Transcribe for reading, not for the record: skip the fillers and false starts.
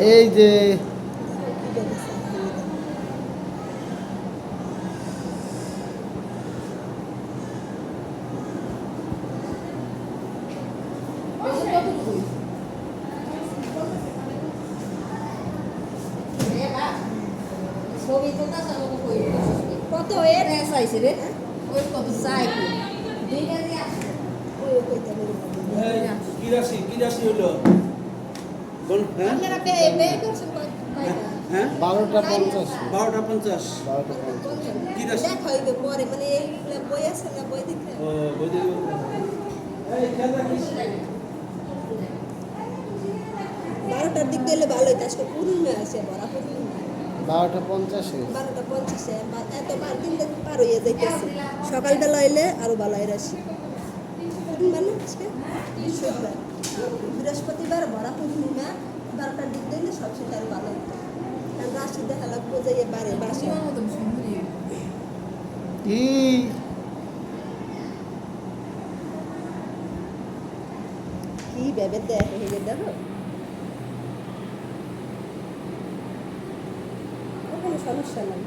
এই যে কত এর চাইছে রে ওই কত চাই দুই কেজি আছে ওই কইতে কি রাশি হলো কোন হ্যাঁ আপনারা বে করছেন হ্যাঁ 12:50 12:50 কি রাশি দেখ হইবে পরে মানে এইগুলা বই আছে না বই দেখে ও বইতে এই খেলা কি 12টার দিক দিলে ভালো হইতো আজকে পূর্ণিমা আছে বড় পূর্ণিমা 12:50 12:50 এত বার দিন পার হইয়া যাইতেছে সকালবেলা এলে আরো ভালো হয় রাশি পূর্ণিমা না আজকে বৃহস্পতিবার বৃহস্পতিবার ভরা পূর্ণিমা 12টার দিক দিলে সবচেয়ে আরো ভালো হইতো কারণ রাশি দেখা লাগবে যে বারে বাসি কি কি ভেবে দেখে দেখো কোনো সমস্যা নাই